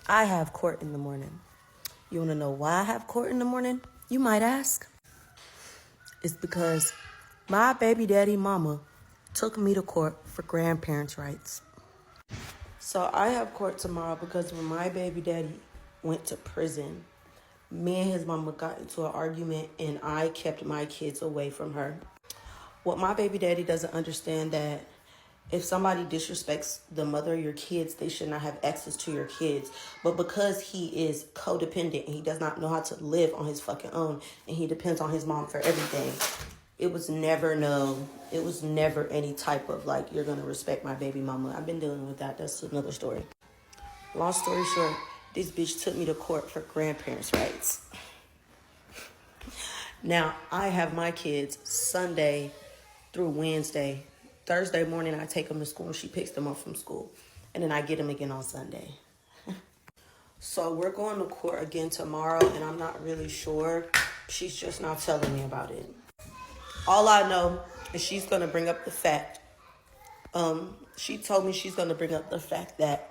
I have court in the morning. You want to know why I have court in the morning? You might ask. It's because my baby daddy mama took me to court for grandparents' rights. So I have court tomorrow because when my baby daddy went to prison, me and his mama got into an argument and I kept my kids away from her. What my baby daddy doesn't understand that if somebody disrespects the mother of your kids, they should not have access to your kids. But because he is codependent and he does not know how to live on his fucking own and he depends on his mom for everything, it was never any type of like, you're going to respect my baby mama. I've been dealing with that. That's another story. Long story short, this bitch took me to court for grandparents' rights. Now, I have my kids Sunday through Wednesday. Thursday morning, I take them to school. She picks them up from school. And then I get them again on Sunday. So we're going to court again tomorrow, and I'm not really sure. She's just not telling me about it. All I know is she's going to bring up the fact. She told me she's going to bring up the fact that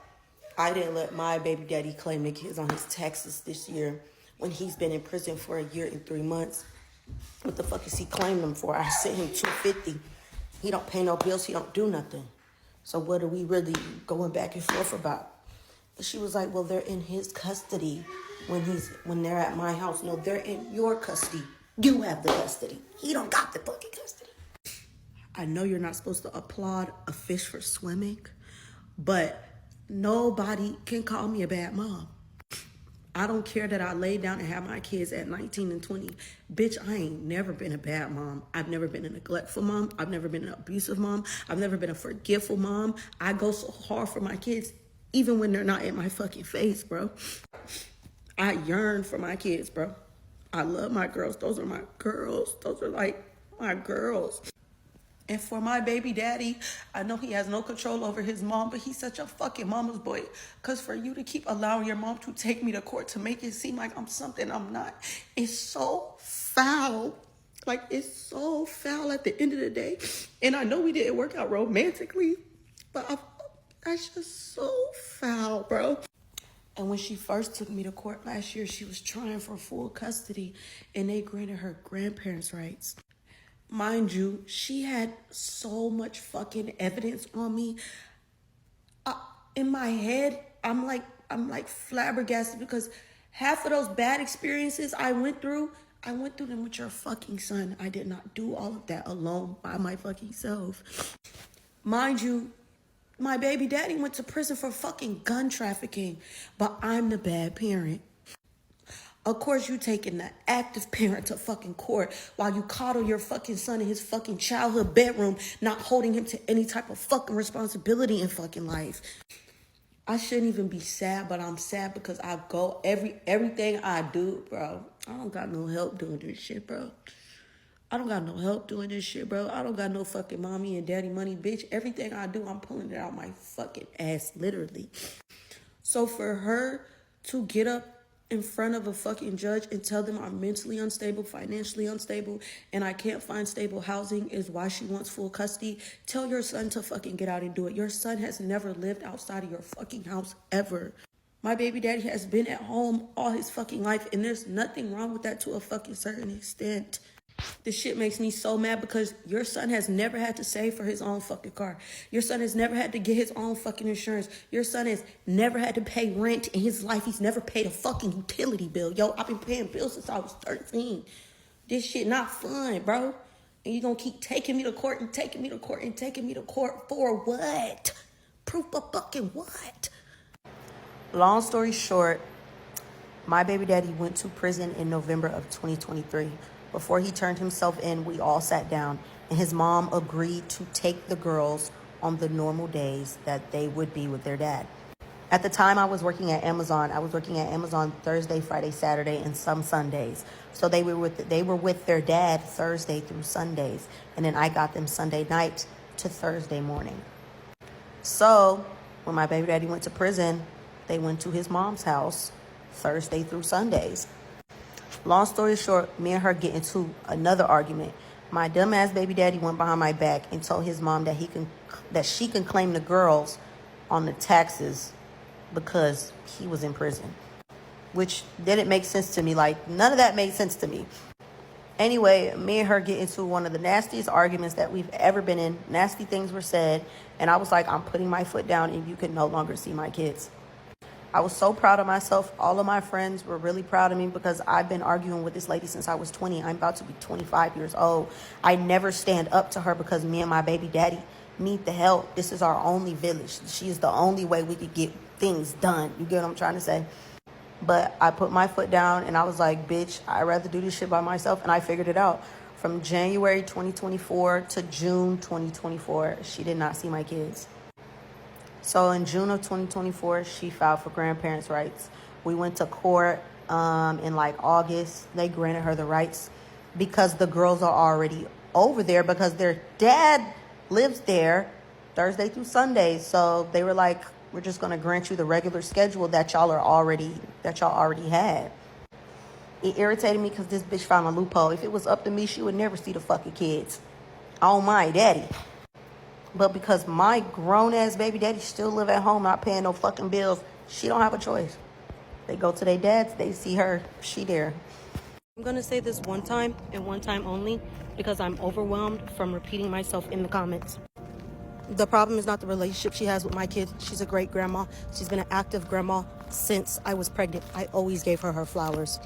I didn't let my baby daddy claim the kids on his taxes this year when he's been in prison for a year and 3 months. What the fuck is he claiming them for? I sent him $250. He don't pay no bills. He don't do nothing. So what are we really going back and forth about? And she was like, well, they're in his custody when they're at my house. No, they're in your custody. You have the custody. He don't got the fucking custody. I know you're not supposed to applaud a fish for swimming, but nobody can call me a bad mom. I don't care that I laid down and had my kids at 19 and 20. Bitch, I ain't never been a bad mom. I've never been a neglectful mom. I've never been an abusive mom. I've never been a forgetful mom. I go so hard for my kids, even when they're not in my fucking face, bro. I yearn for my kids, bro. I love my girls. Those are my girls. Those are like my girls. And for my baby daddy, I know he has no control over his mom, but he's such a fucking mama's boy. Because for you to keep allowing your mom to take me to court to make it seem like I'm something I'm not, it's so foul. Like, it's so foul at the end of the day. And I know we didn't work out romantically, but that's just so foul, bro. And when she first took me to court last year, she was trying for full custody, and they granted her grandparents' rights. Mind you, she had so much fucking evidence on me. In my head, I'm like flabbergasted because half of those bad experiences I went through them with your fucking son. I did not do all of that alone by my fucking self. Mind you, my baby daddy went to prison for fucking gun trafficking, but I'm the bad parent. Of course, you taking the active parent to fucking court while you coddle your fucking son in his fucking childhood bedroom, not holding him to any type of fucking responsibility in fucking life. I shouldn't even be sad, but I'm sad because I go everything I do, bro. I don't got no help doing this shit, bro. I don't got no help doing this shit, bro. I don't got no fucking mommy and daddy money, bitch. Everything I do, I'm pulling it out my fucking ass, literally. So for her to get up in front of a fucking judge and tell them I'm mentally unstable, financially unstable, and I can't find stable housing is why she wants full custody. Tell your son to fucking get out and do it. Your son has never lived outside of your fucking house ever. My baby daddy has been at home all his fucking life, and there's nothing wrong with that to a fucking certain extent. This shit makes me so mad because your son has never had to save for his own fucking car. Your son has never had to get his own fucking insurance. Your son has never had to pay rent in his life. He's never paid a fucking utility bill. Yo, I've been paying bills since I was 13. This shit not fun, bro. And you gonna keep taking me to court and taking me to court and taking me to court for what? Proof of fucking what? Long story short, my baby daddy went to prison in November of 2023. Before he turned himself in, we all sat down, and his mom agreed to take the girls on the normal days that they would be with their dad. At the time, I was working at Amazon. I was working at Amazon Thursday, Friday, Saturday, and some Sundays. So they were with their dad Thursday through Sundays, and then I got them Sunday night to Thursday morning. So when my baby daddy went to prison, they went to his mom's house Thursday through Sundays. Long story short, me and her get into another argument. My dumbass baby daddy went behind my back and told his mom that she can claim the girls on the taxes because he was in prison, which didn't make sense to me. Like, none of that made sense to me. Anyway, me and her get into one of the nastiest arguments that we've ever been in. Nasty things were said, and I was like, I'm putting my foot down and you can no longer see my kids. I was so proud of myself. All of my friends were really proud of me because I've been arguing with this lady since I was 20. I'm about to be 25 years old. I never stand up to her because me and my baby daddy need the help. This is our only village. She is the only way we could get things done. You get what I'm trying to say? But I put my foot down and I was like, bitch, I'd rather do this shit by myself. And I figured it out. From January 2024 to June 2024, she did not see my kids. So in June of 2024, she filed for grandparents' rights. We went to court in like August. They granted her the rights because the girls are already over there because their dad lives there Thursday through Sunday. So they were like, we're just going to grant you the regular schedule that y'all already had. It irritated me because this bitch found a loophole. If it was up to me, she would never see the fucking kids. On my daddy. But because my grown-ass baby daddy still live at home, not paying no fucking bills, she don't have a choice. They go to their dads, they see her, she there. I'm going to say this one time and one time only because I'm overwhelmed from repeating myself in the comments. The problem is not the relationship she has with my kids. She's a great grandma. She's been an active grandma since I was pregnant. I always gave her her flowers.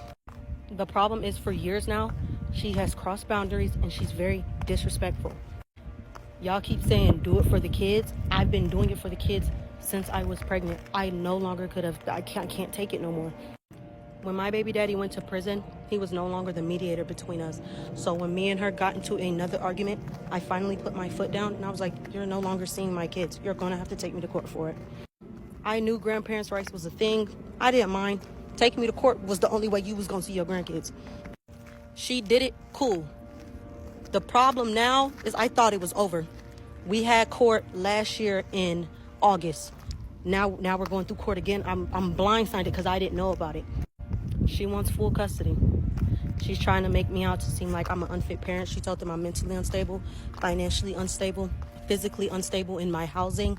The problem is for years now, she has crossed boundaries and she's very disrespectful. Y'all keep saying do it for the kids. I've been doing it for the kids since I was pregnant. I no longer could have. I can't take it no more. When my baby daddy went to prison, he was no longer the mediator between us. So when me and her got into another argument, I finally put my foot down and I was like, you're no longer seeing my kids. You're going to have to take me to court for it. I knew grandparents' rights was a thing. I didn't mind. Taking me to court was the only way you was going to see your grandkids. She did it. Cool. The problem now is I thought it was over. We had court last year in August. Now we're going through court again. I'm blindsided because I didn't know about it. She wants full custody. She's trying to make me out to seem like I'm an unfit parent. She told them I'm mentally unstable, financially unstable, physically unstable in my housing,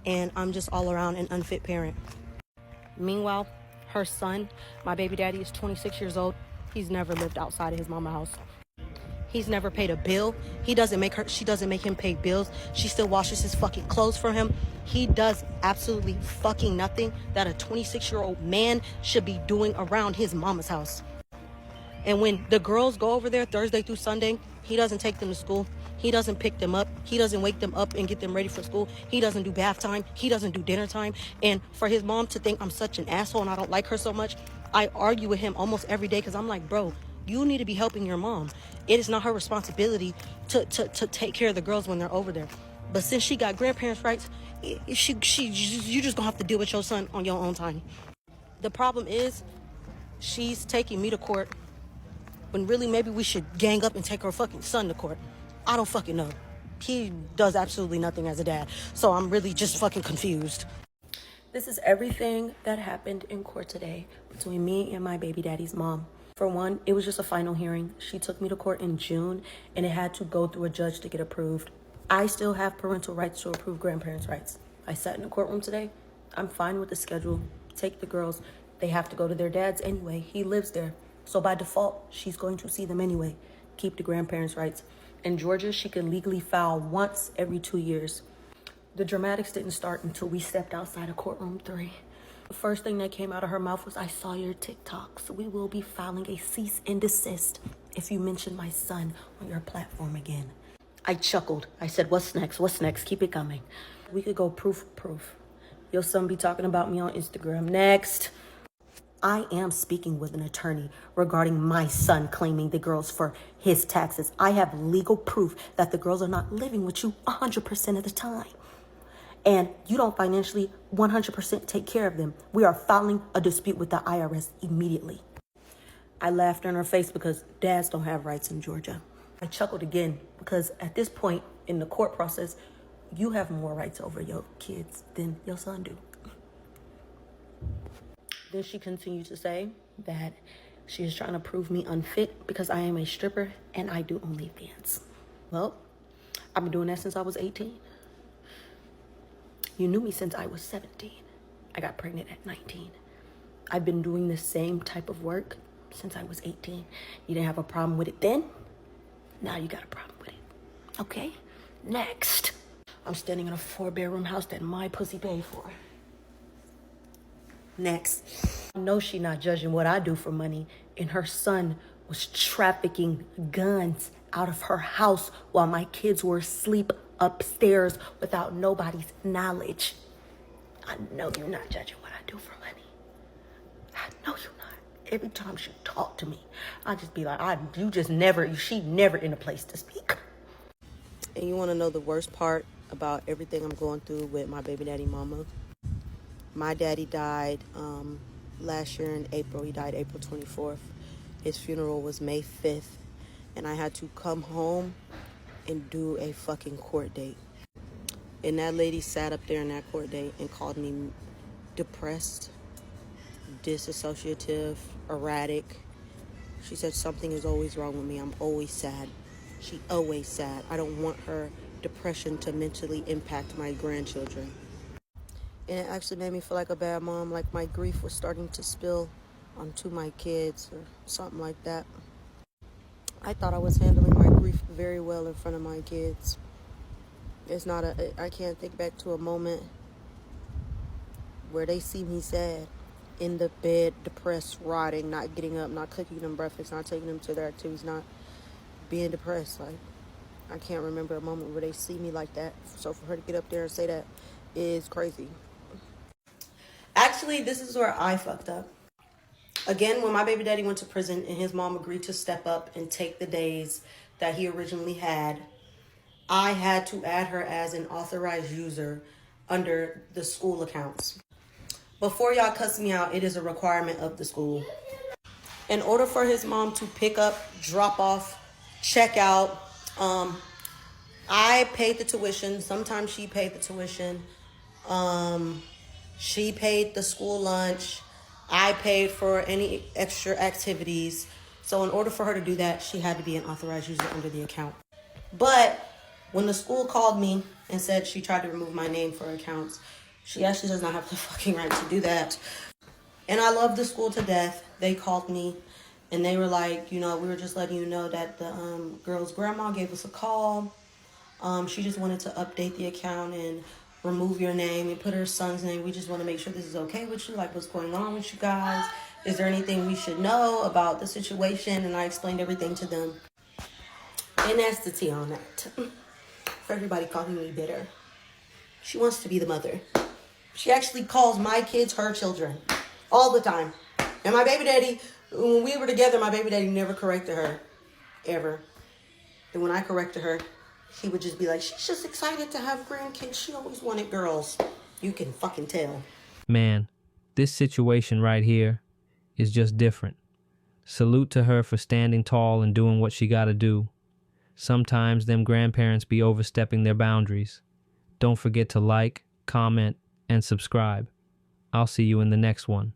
and I'm just all around an unfit parent. Meanwhile, her son, my baby daddy, is 26 years old. He's never lived outside of his mama's house. He's never paid a bill. She doesn't make him pay bills. She still washes his fucking clothes for him. He does absolutely fucking nothing that a 26-year-old man should be doing around his mama's house. And when the girls go over there Thursday through Sunday, he doesn't take them to school. He doesn't pick them up. He doesn't wake them up and get them ready for school. He doesn't do bath time. He doesn't do dinner time. And for his mom to think I'm such an asshole and I don't like her so much, I argue with him almost every day because I'm like, bro, you need to be helping your mom. It is not her responsibility to take care of the girls when they're over there. But since she got grandparents' rights, you just gonna have to deal with your son on your own time. The problem is, she's taking me to court when really maybe we should gang up and take her fucking son to court. I don't fucking know. He does absolutely nothing as a dad. So I'm really just fucking confused. This is everything that happened in court today between me and my baby daddy's mom. For one, it was just a final hearing. She took me to court in June and it had to go through a judge to get approved. I still have parental rights to approve grandparents' rights. I sat in the courtroom today. I'm fine with the schedule. Take the girls. They have to go to their dad's anyway. He lives there. So by default, she's going to see them anyway. Keep the grandparents' rights. In Georgia, she can legally file once every 2 years. The dramatics didn't start until we stepped outside of courtroom 3. The first thing that came out of her mouth was, I saw your TikToks. We will be filing a cease and desist if you mention my son on your platform again. I chuckled. I said, what's next? What's next? Keep it coming. We could go proof. Your son be talking about me on Instagram. Next. I am speaking with an attorney regarding my son claiming the girls for his taxes. I have legal proof that the girls are not living with you 100% of the time. And you don't financially 100% take care of them. We are filing a dispute with the IRS immediately. I laughed in her face because dads don't have rights in Georgia. I chuckled again because at this point in the court process, you have more rights over your kids than your son do. Then she continued to say that she is trying to prove me unfit because I am a stripper and I do OnlyFans. Well, I've been doing that since I was 18. You knew me since I was 17. I got pregnant at 19. I've been doing the same type of work since I was 18. You didn't have a problem with it then? Now you got a problem with it. Okay? Next. I'm standing in a 4-bedroom house that my pussy paid for. Next. I know she not judging what I do for money, and her son was trafficking guns out of her house while my kids were asleep upstairs without nobody's knowledge. I know you're not judging what I do for money. I know you're not. Every time she talk to me, I just be like, she never in a place to speak. And you want to know the worst part about everything I'm going through with my baby daddy mama? My daddy died last year in April. He died April 24th. His funeral was May 5th. And I had to come home and do a fucking court date. And that lady sat up there in that court date and called me depressed, disassociative, erratic. She said something is always wrong with me. I'm always sad. She always sad. I don't want her depression to mentally impact my grandchildren. And it actually made me feel like a bad mom, like my grief was starting to spill onto my kids or something like that. I thought I was handling my grief very well in front of my kids. I can't think back to a moment where they see me sad, in the bed, depressed, rotting, not getting up, not cooking them breakfast, not taking them to their activities, not being depressed. Like, I can't remember a moment where they see me like that. So for her to get up there and say that is crazy. Actually, this is where I fucked up. Again, when my baby daddy went to prison and his mom agreed to step up and take the days that he originally had, I had to add her as an authorized user under the school accounts. Before y'all cuss me out, it is a requirement of the school. In order for his mom to pick up, drop off, check out, I paid the tuition. Sometimes she paid the tuition. She paid the school lunch. I paid for any extra activities. So in order for her to do that, she had to be an authorized user under the account. But when the school called me and said she tried to remove my name for accounts, she actually does not have the fucking right to do that. And I love the school to death. They called me and they were like, we were just letting you know that the girl's grandma gave us a call. She just wanted to update the account and remove your name and put her son's name. We just want to make sure this is okay with you. Like, what's going on with you guys? Is there anything we should know about the situation? And I explained everything to them. And that's the tea on that. For everybody calling me bitter. She wants to be the mother. She actually calls my kids her children all the time. And my baby daddy, when we were together, my baby daddy never corrected her, ever. And when I corrected her, he would just be like, she's just excited to have grandkids. She always wanted girls. You can fucking tell. Man, this situation right here is just different. Salute to her for standing tall and doing what she gotta do. Sometimes them grandparents be overstepping their boundaries. Don't forget to like, comment, and subscribe. I'll see you in the next one.